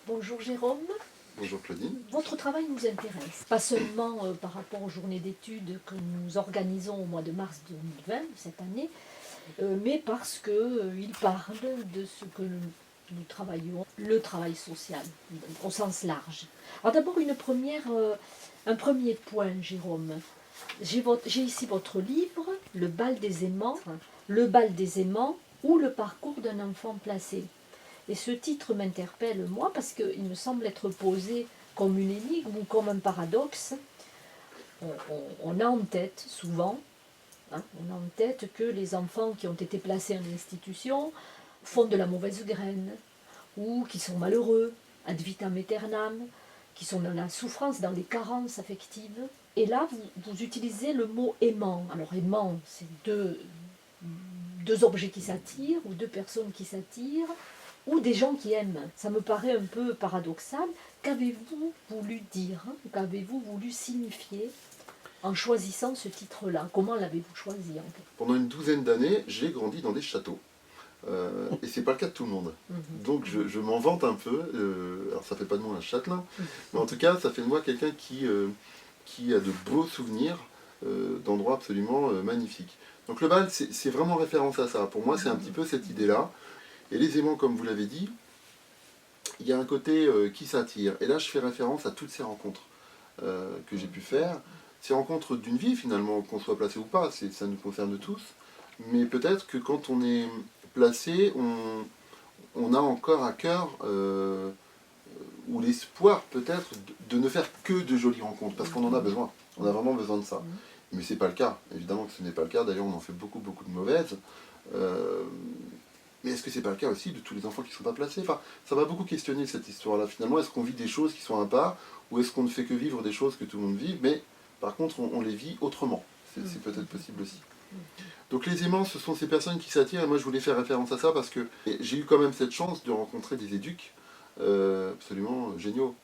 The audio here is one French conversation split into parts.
Bonjour Jérôme. Bonjour Claudine. Votre travail nous intéresse, pas seulement par rapport aux journées d'études que nous organisons au mois de mars 2020, cette année, mais parce qu'il parle de ce que nous travaillons, le travail social, au sens large. Alors d'abord un premier point, Jérôme. J'ai ici votre livre, Le bal des aimants, ou le parcours d'un enfant placé. Et ce titre m'interpelle, moi, parce qu'il me semble être posé comme une énigme ou comme un paradoxe. On a en tête, souvent, on a en tête que les enfants qui ont été placés en institution font de la mauvaise graine, ou qui sont malheureux, ad vitam aeternam, qui sont dans la souffrance, dans les carences affectives. Et là, vous utilisez le mot aimant. Alors aimant, c'est deux objets qui s'attirent, ou deux personnes qui s'attirent, ou des gens qui aiment. Ça me paraît un peu paradoxal. Qu'avez-vous voulu dire, qu'avez-vous voulu signifier en choisissant ce titre-là? Comment l'avez-vous choisi en fait? Pendant une douzaine d'années, j'ai grandi dans des châteaux. Et c'est pas le cas de tout le monde. Donc je m'en vante un peu. Alors ça fait pas de moi un châtelain, mais en tout cas ça fait de moi quelqu'un qui a de beaux souvenirs d'endroits absolument magnifiques. Donc le bal, c'est vraiment référence à ça. Pour moi, c'est un petit peu cette idée-là. Et les aimants, comme vous l'avez dit, il y a un côté qui s'attire. Et là, je fais référence à toutes ces rencontres que j'ai pu faire. Ces rencontres d'une vie, finalement, qu'on soit placé ou pas, ça nous concerne tous. Mais peut-être que quand on est placé, on a encore à cœur, ou l'espoir peut-être, de ne faire que de jolies rencontres, parce qu'on en a besoin. On a vraiment besoin de ça. Mais c'est pas le cas. Évidemment que ce n'est pas le cas. D'ailleurs, on en fait beaucoup, beaucoup de mauvaises. Mais est-ce que c'est pas le cas aussi de tous les enfants qui ne sont pas placés? Enfin, ça m'a beaucoup questionné cette histoire-là. Finalement, est-ce qu'on vit des choses qui sont à part, ou est-ce qu'on ne fait que vivre des choses que tout le monde vit, mais par contre, on les vit autrement? C'est peut-être possible aussi. Donc les aimants, ce sont ces personnes qui s'attirent, et moi je voulais faire référence à ça parce que j'ai eu quand même cette chance de rencontrer des éduques absolument géniaux,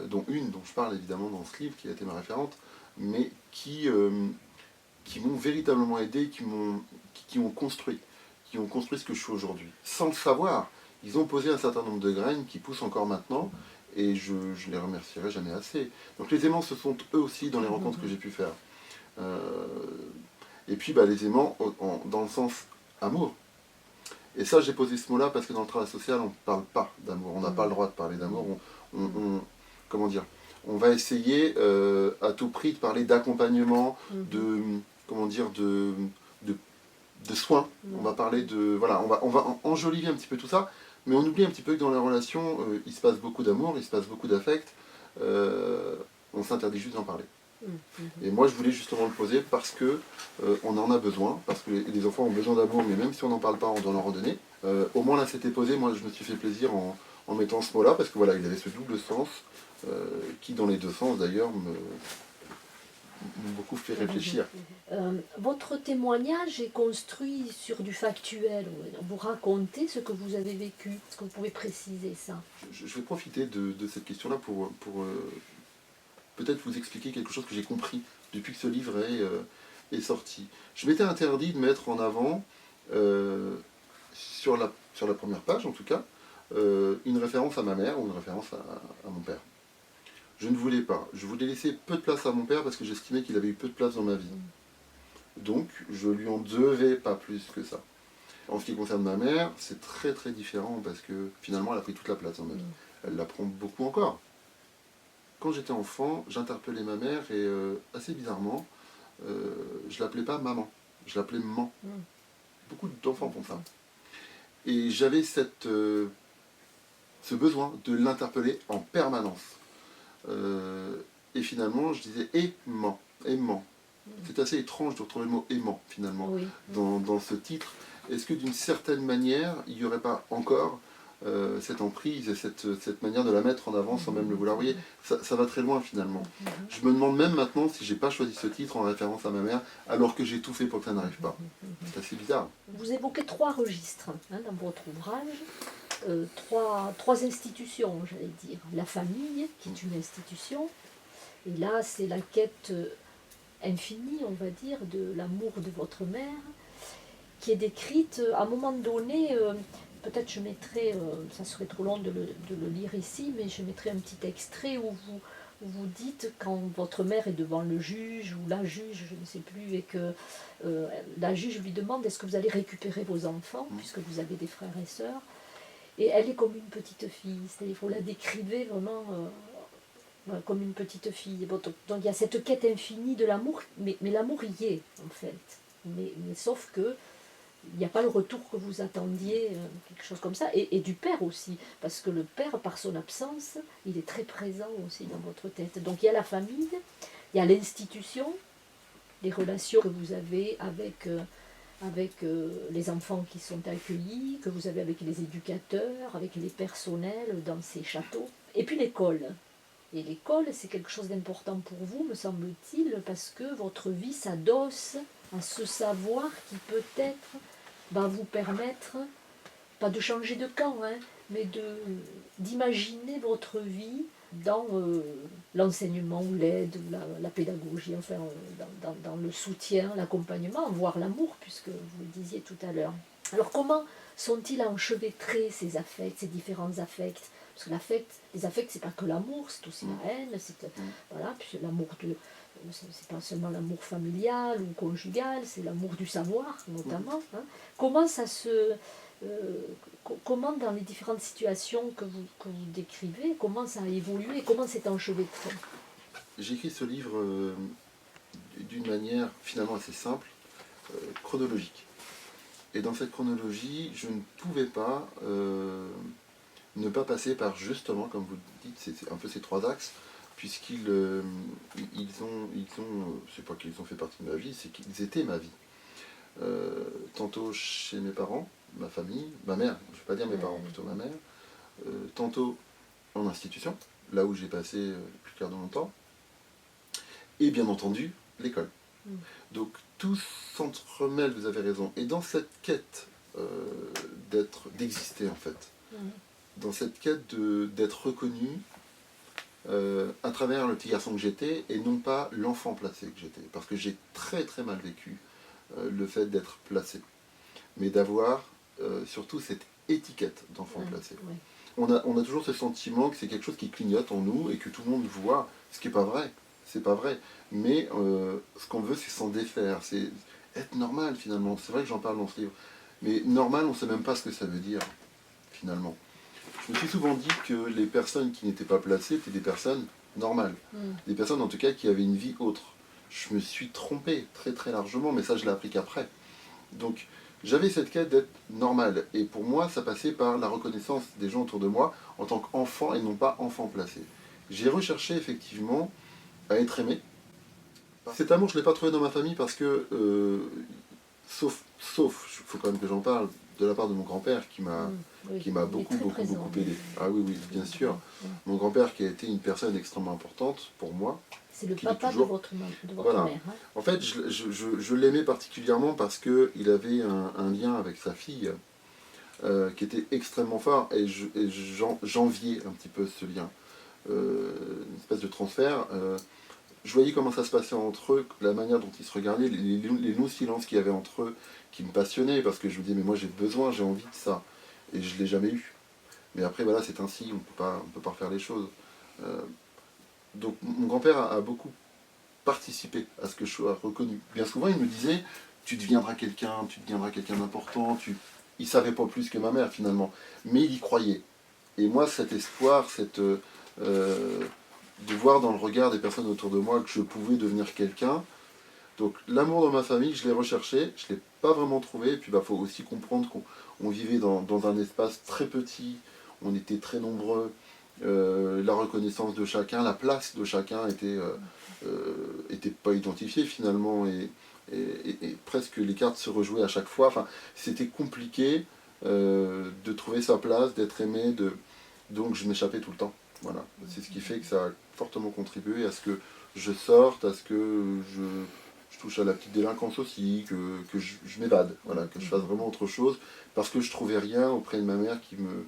dont une dont je parle évidemment dans ce livre, qui a été ma référente, mais qui m'ont véritablement aidé, qui ont construit ce que je suis aujourd'hui. Sans le savoir, ils ont posé un certain nombre de graines qui poussent encore maintenant, et je les remercierai jamais assez. Donc les aimants, ce sont eux aussi dans les rencontres que j'ai pu faire. Et puis les aimants dans le sens amour. Et ça, j'ai posé ce mot-là parce que dans le travail social, on ne parle pas d'amour. On n'a pas le droit de parler d'amour. Comment dire, on va essayer à tout prix de parler d'accompagnement, de soins. On va parler de... Voilà, on va enjoliver un petit peu tout ça, mais on oublie un petit peu que dans la relation, il se passe beaucoup d'amour, il se passe beaucoup d'affect. On s'interdit juste d'en parler. Et moi, je voulais justement le poser parce que on en a besoin, parce que les enfants ont besoin d'amour, mais même si on n'en parle pas, on doit leur en donner. Au moins là, c'était posé. Moi, je me suis fait plaisir en mettant ce mot-là, parce que voilà, il avait ce double sens, qui dans les deux sens d'ailleurs m'ont beaucoup fait réfléchir. Votre témoignage est construit sur du factuel. Vous racontez ce que vous avez vécu. Est-ce que vous pouvez préciser ça? Je vais profiter de cette question-là pour peut-être vous expliquer quelque chose que j'ai compris depuis que ce livre est sorti. Je m'étais interdit de mettre en avant, sur la première page en tout cas, une référence à ma mère ou une référence à mon père. Je ne voulais pas. Je voulais laisser peu de place à mon père parce que j'estimais qu'il avait eu peu de place dans ma vie. Donc, je lui en devais pas plus que ça. En ce qui concerne ma mère, c'est très très différent parce que finalement, elle a pris toute la place dans ma vie. Elle la prend beaucoup encore. Quand j'étais enfant, j'interpellais ma mère et assez bizarrement, je l'appelais pas maman, je l'appelais maman. Beaucoup d'enfants font ça. Et j'avais ce besoin de l'interpeller en permanence. Et finalement, je disais aimant, aimant. C'est assez étrange de retrouver le mot aimant, finalement, dans ce titre. Est-ce que d'une certaine manière, il n'y aurait pas encore cette emprise et cette manière de la mettre en avant sans même le vouloir? Vous voyez, ça va très loin, finalement. Je me demande même maintenant si j'ai pas choisi ce titre en référence à ma mère, alors que j'ai tout fait pour que ça n'arrive pas. C'est assez bizarre. Vous évoquez trois registres dans votre ouvrage. Trois institutions, j'allais dire. La famille, qui est une institution, et là c'est la quête infinie, on va dire, de l'amour de votre mère, qui est décrite à un moment donné, peut-être je mettrai, ça serait trop long de le lire ici, mais je mettrai un petit extrait où vous dites quand votre mère est devant le juge ou la juge, je ne sais plus, et que la juge lui demande est-ce que vous allez récupérer vos enfants, puisque vous avez des frères et sœurs, et elle est comme une petite fille, c'est-à-dire vous la décrivez vraiment voilà, comme une petite fille. Bon, donc il y a cette quête infinie de l'amour, mais l'amour y est en fait, mais sauf que il n'y a pas le retour que vous attendiez, quelque chose comme ça, et du père aussi, parce que le père, par son absence, il est très présent aussi dans votre tête. Donc il y a la famille, il y a l'institution, les relations que vous avez avec les enfants qui sont accueillis, que vous avez avec les éducateurs, avec les personnels dans ces châteaux, et puis l'école. Et l'école, c'est quelque chose d'important pour vous, me semble-t-il, parce que votre vie s'adosse à ce savoir qui peut-être va vous permettre, pas de changer de camp, hein, mais d'imaginer votre vie dans l'enseignement ou l'aide, ou la pédagogie, enfin dans le soutien, l'accompagnement, voire l'amour, puisque vous le disiez tout à l'heure. Alors comment sont-ils enchevêtrés ces affects, ces différents affects? Parce que les affects, c'est pas que l'amour, c'est aussi la haine, voilà, puis l'amour c'est pas seulement l'amour familial ou conjugal, c'est l'amour du savoir notamment. Hein. Comment ça se, comment dans les différentes situations que vous décrivez, comment ça a évolué, comment c'est enchevêtré? J'ai écrit ce livre d'une manière finalement assez simple, chronologique. Et dans cette chronologie, je ne pouvais pas ne pas passer par justement, comme vous dites, c'est un peu ces trois axes, puisqu'ils c'est pas qu'ils ont fait partie de ma vie, c'est qu'ils étaient ma vie. Tantôt chez mes parents, ma famille, ma mère, je ne vais pas dire mes parents, plutôt ma mère, tantôt en institution, là où j'ai passé plus quart de mon temps, et bien entendu, l'école. Donc tout s'entremêle, vous avez raison. Et dans cette quête d'exister en fait, dans cette quête d'être reconnu à travers le petit garçon que j'étais et non pas l'enfant placé que j'étais. Parce que j'ai très très mal vécu le fait d'être placé. Mais d'avoir surtout cette étiquette d'enfant placé. On a toujours ce sentiment que c'est quelque chose qui clignote en nous et que tout le monde voit, ce qui n'est pas vrai. C'est pas vrai. Mais ce qu'on veut, c'est s'en défaire. C'est être normal finalement. C'est vrai que j'en parle dans ce livre. Mais normal, on ne sait même pas ce que ça veut dire finalement. Je me suis souvent dit que les personnes qui n'étaient pas placées étaient des personnes normales. Des personnes en tout cas qui avaient une vie autre. Je me suis trompé très très largement, mais ça je l'ai appris qu'après. Donc j'avais cette quête d'être normal. Et pour moi, ça passait par la reconnaissance des gens autour de moi en tant qu'enfant et non pas enfant placé. J'ai recherché effectivement à être aimé. Cet amour, je ne l'ai pas trouvé dans ma famille parce que, sauf, il faut quand même que j'en parle, de la part de mon grand-père qui m'a beaucoup aidé. Ah oui, oui, bien sûr. Mon grand-père qui a été une personne extrêmement importante pour moi. C'est le papa de votre voilà. mère. Hein. En fait, je l'aimais particulièrement parce qu'il avait un lien avec sa fille qui était extrêmement fort et j'enviais un petit peu ce lien. Une espèce de transfert. Je voyais comment ça se passait entre eux, la manière dont ils se regardaient, les longs silences qu'il y avait entre eux, qui me passionnaient, parce que je me disais, mais moi j'ai besoin, j'ai envie de ça. Et je ne l'ai jamais eu. Mais après, voilà, c'est ainsi, on ne peut pas refaire les choses. Donc mon grand-père a beaucoup participé à ce que je sois reconnu. Bien souvent, il me disait, tu deviendras quelqu'un d'important. Il ne savait pas plus que ma mère, finalement. Mais il y croyait. Et moi, cet espoir, de voir dans le regard des personnes autour de moi que je pouvais devenir quelqu'un. Donc l'amour dans ma famille, je l'ai recherché, je ne l'ai pas vraiment trouvé. Et puis il faut aussi comprendre qu'on vivait dans un espace très petit, on était très nombreux, la reconnaissance de chacun, la place de chacun était pas identifiée finalement, et presque les cartes se rejouaient à chaque fois. Enfin, c'était compliqué de trouver sa place, d'être aimé, donc je m'échappais tout le temps. Voilà. C'est ce qui fait que ça a fortement contribué à ce que je sorte, à ce que je touche à la petite délinquance aussi, que je m'évade, voilà, que je fasse vraiment autre chose, parce que je trouvais rien auprès de ma mère qui me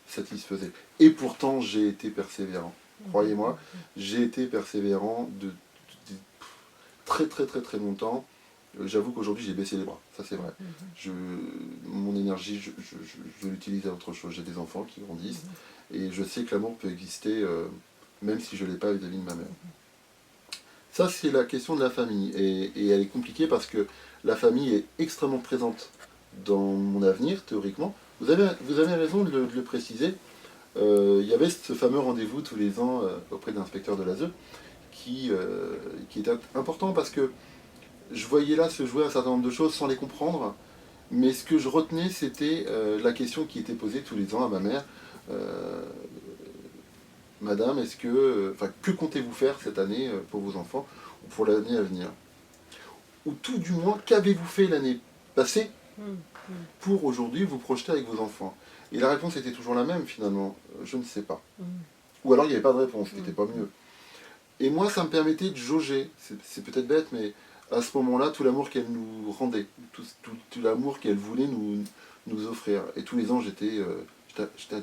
satisfaisait. Et pourtant, j'ai été persévérant. Croyez-moi, j'ai été persévérant de très très très très longtemps. J'avoue qu'aujourd'hui j'ai baissé les bras, ça c'est vrai. Mon énergie, je l'utilise à autre chose. J'ai des enfants qui grandissent et je sais que l'amour peut exister même si je ne l'ai pas vis-à-vis de ma mère. Ça c'est la question de la famille et elle est compliquée parce que la famille est extrêmement présente dans mon avenir, théoriquement. Vous avez raison de le préciser. Il y avait ce fameux rendez-vous tous les ans auprès de l'inspecteur de l'ASE qui était important parce que je voyais là se jouer un certain nombre de choses sans les comprendre, mais ce que je retenais, c'était la question qui était posée tous les ans à ma mère. Euh, Madame, que comptez-vous faire cette année pour vos enfants ou pour l'année à venir? Ou tout du moins, qu'avez-vous fait l'année passée pour aujourd'hui vous projeter avec vos enfants? Et la réponse était toujours la même finalement, je ne sais pas. Ou alors il n'y avait pas de réponse, c'était pas mieux. Et moi, ça me permettait de jauger, c'est peut-être bête, mais à ce moment-là, tout l'amour qu'elle nous rendait, tout l'amour qu'elle voulait nous offrir. Et tous les ans, j'étais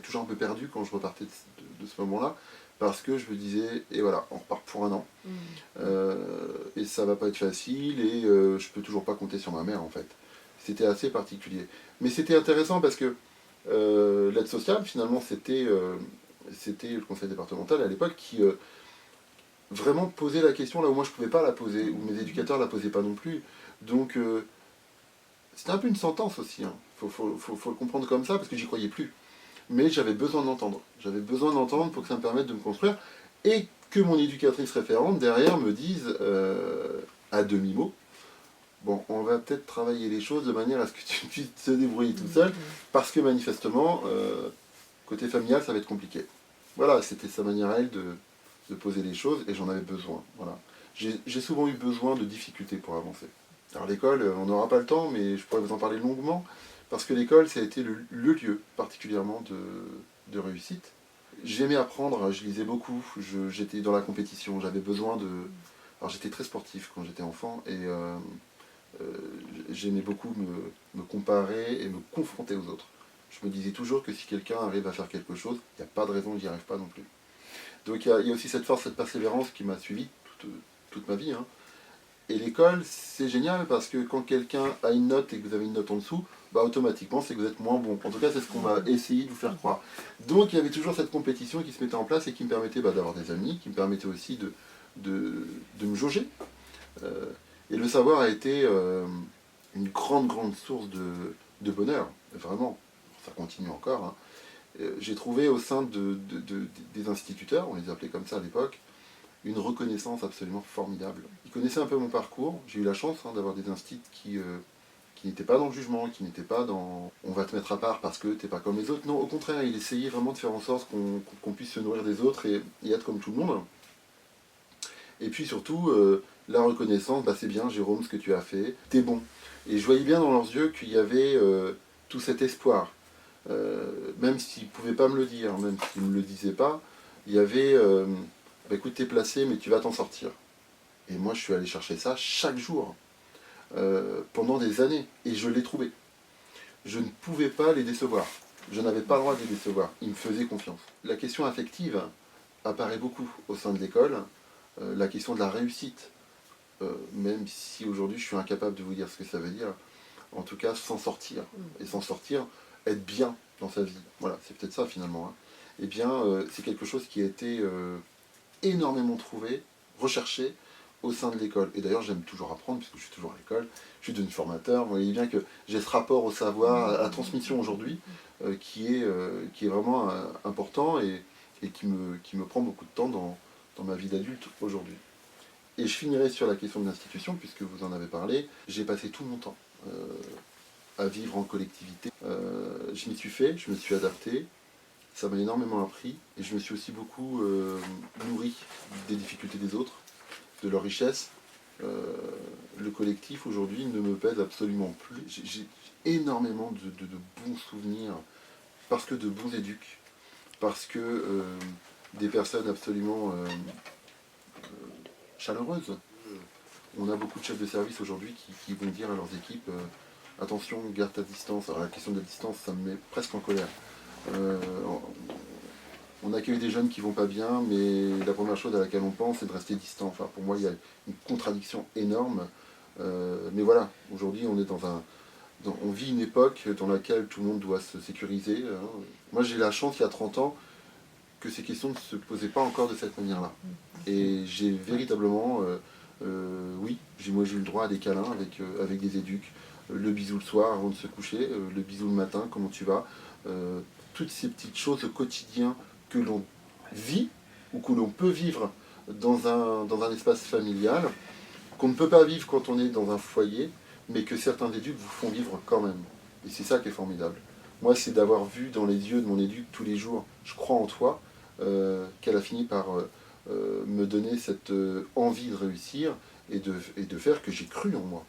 toujours un peu perdu quand je repartais de ce moment-là, parce que je me disais, et voilà, on repart pour un an. Et ça va pas être facile, et je peux toujours pas compter sur ma mère, en fait. C'était assez particulier. Mais c'était intéressant parce que l'aide sociale, finalement, c'était le conseil départemental à l'époque qui vraiment posait la question là où moi je pouvais pas la poser, où mes éducateurs la posaient pas non plus. Donc c'était un peu une sentence aussi, hein. Faut le comprendre comme ça, parce que j'y croyais plus. Mais j'avais besoin d'entendre. J'avais besoin d'entendre pour que ça me permette de me construire, et que mon éducatrice référente, derrière, me dise, à demi-mot, bon, on va peut-être travailler les choses de manière à ce que tu puisses te débrouiller tout seul, parce que manifestement, côté familial, ça va être compliqué. Voilà, c'était sa manière à elle de poser les choses, et j'en avais besoin. Voilà. J'ai souvent eu besoin de difficultés pour avancer. Alors l'école, on n'aura pas le temps, mais je pourrais vous en parler longuement, parce que l'école, ça a été le lieu particulièrement de réussite. J'aimais apprendre, je lisais beaucoup, j'étais dans la compétition, j'avais besoin de... Alors j'étais très sportif quand j'étais enfant, et j'aimais beaucoup me comparer et me confronter aux autres. Je me disais toujours que si quelqu'un arrive à faire quelque chose, il n'y a pas de raison que j'y arrive pas non plus. Donc il y a aussi cette force, cette persévérance qui m'a suivi toute ma vie, hein. Et l'école, c'est génial parce que quand quelqu'un a une note et que vous avez une note en dessous, bah automatiquement c'est que vous êtes moins bon. En tout cas, c'est ce qu'on va essayer de vous faire croire. Donc il y avait toujours cette compétition qui se mettait en place et qui me permettait d'avoir des amis, qui me permettait aussi de me jauger. Et le savoir a été une grande source de bonheur, vraiment. Ça continue encore, hein. J'ai trouvé au sein des instituteurs, on les appelait comme ça à l'époque, une reconnaissance absolument formidable. Ils connaissaient un peu mon parcours, j'ai eu la chance d'avoir des instituts qui n'étaient pas dans le jugement, qui n'étaient pas dans on va te mettre à part parce que t'es pas comme les autres. Non, au contraire, ils essayaient vraiment de faire en sorte qu'on puisse se nourrir des autres et être comme tout le monde. Et puis surtout, la reconnaissance, bah c'est bien Jérôme ce que tu as fait, t'es bon. Et je voyais bien dans leurs yeux qu'il y avait tout cet espoir. Même s'ils ne pouvaient pas me le dire, même s'ils ne me le disaient pas, il y avait bah écoute, t'es placé, mais tu vas t'en sortir. Et moi, je suis allé chercher ça chaque jour, pendant des années, et je l'ai trouvé. Je ne pouvais pas les décevoir. Je n'avais pas le droit de les décevoir. Ils me faisaient confiance. La question affective apparaît beaucoup au sein de l'école, la question de la réussite, même si aujourd'hui je suis incapable de vous dire ce que ça veut dire, en tout cas s'en sortir, et s'en sortir, être bien dans sa vie. Voilà, c'est peut-être ça finalement, hein. Eh bien, c'est quelque chose qui a été énormément trouvé, recherché au sein de l'école. Et d'ailleurs, j'aime toujours apprendre, puisque je suis toujours à l'école, je suis devenu formateur. Vous voyez bien que j'ai ce rapport au savoir, à la transmission aujourd'hui, qui est vraiment important et qui me prend beaucoup de temps dans ma vie d'adulte aujourd'hui. Et je finirai sur la question de l'institution, puisque vous en avez parlé. J'ai passé tout mon temps à vivre en collectivité. Je m'y suis fait, je me suis adapté. Ça m'a énormément appris et je me suis aussi beaucoup nourri des difficultés des autres, de leur richesse. Le collectif aujourd'hui ne me pèse absolument plus. J'ai énormément de bons souvenirs parce que de bons éduques, parce que des personnes absolument chaleureuses. On a beaucoup de chefs de service aujourd'hui qui vont dire à leurs équipes attention, garde ta distance. Alors la question de la distance, ça me met presque en colère. On accueille des jeunes qui vont pas bien, mais la première chose à laquelle on pense, c'est de rester distant. Enfin, pour moi, il y a une contradiction énorme Mais voilà, aujourd'hui on est on vit une époque dans laquelle tout le monde doit se sécuriser. Hein. Moi j'ai la chance il y a 30 ans que ces questions ne se posaient pas encore de cette manière-là. Et j'ai véritablement, oui, moi j'ai eu le droit à des câlins avec des éduques, le bisou le soir avant de se coucher, le bisou le matin, comment tu vas, toutes ces petites choses au quotidien que l'on vit ou que l'on peut vivre dans un espace familial, qu'on ne peut pas vivre quand on est dans un foyer, mais que certains éduques vous font vivre quand même. Et c'est ça qui est formidable. Moi, c'est d'avoir vu dans les yeux de mon éduque tous les jours, je crois en toi, qu'elle a fini par me donner cette envie de réussir et de faire que j'ai cru en moi.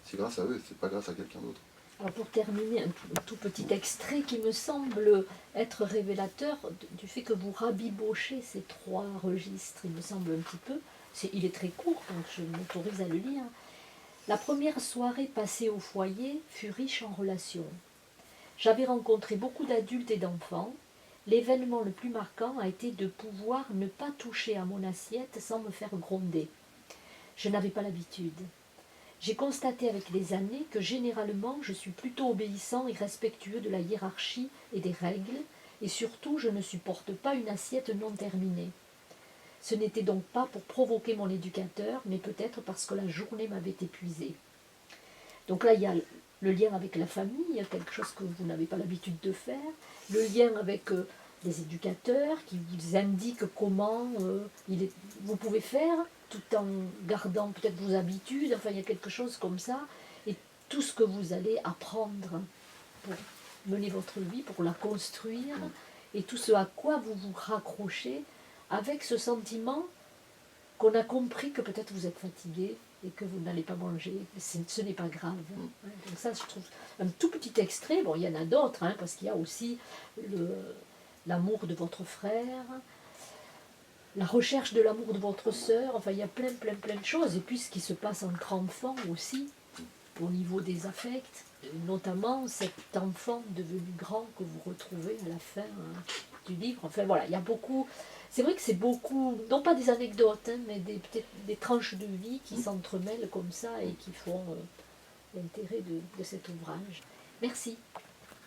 C'est grâce à eux, c'est pas grâce à quelqu'un d'autre. Alors pour terminer, un tout petit extrait qui me semble être révélateur du fait que vous rabibochez ces 3 registres, il me semble un petit peu. Il est très court, donc je m'autorise à le lire. La première soirée passée au foyer fut riche en relations. J'avais rencontré beaucoup d'adultes et d'enfants. L'événement le plus marquant a été de pouvoir ne pas toucher à mon assiette sans me faire gronder. Je n'avais pas l'habitude. J'ai constaté avec les années que généralement je suis plutôt obéissant et respectueux de la hiérarchie et des règles, et surtout je ne supporte pas une assiette non terminée. Ce n'était donc pas pour provoquer mon éducateur, mais peut-être parce que la journée m'avait épuisée. Donc là, il y a le lien avec la famille, quelque chose que vous n'avez pas l'habitude de faire, le lien avec les éducateurs qui vous indiquent comment vous pouvez faire, tout en gardant peut-être vos habitudes, enfin il y a quelque chose comme ça, et tout ce que vous allez apprendre pour mener votre vie, pour la construire, et tout ce à quoi vous vous raccrochez, avec ce sentiment qu'on a compris que peut-être vous êtes fatigué et que vous n'allez pas manger, ce n'est pas grave. Donc ça, je trouve un tout petit extrait, bon, il y en a d'autres, hein, parce qu'il y a aussi l'amour de votre frère, la recherche de l'amour de votre sœur, enfin il y a plein de choses, et puis ce qui se passe entre enfants aussi, au niveau des affects, notamment cet enfant devenu grand que vous retrouvez à la fin du livre. Enfin voilà, il y a beaucoup, c'est vrai que c'est beaucoup, non pas des anecdotes, hein, mais peut-être des tranches de vie qui s'entremêlent comme ça et qui font l'intérêt de cet ouvrage. Merci.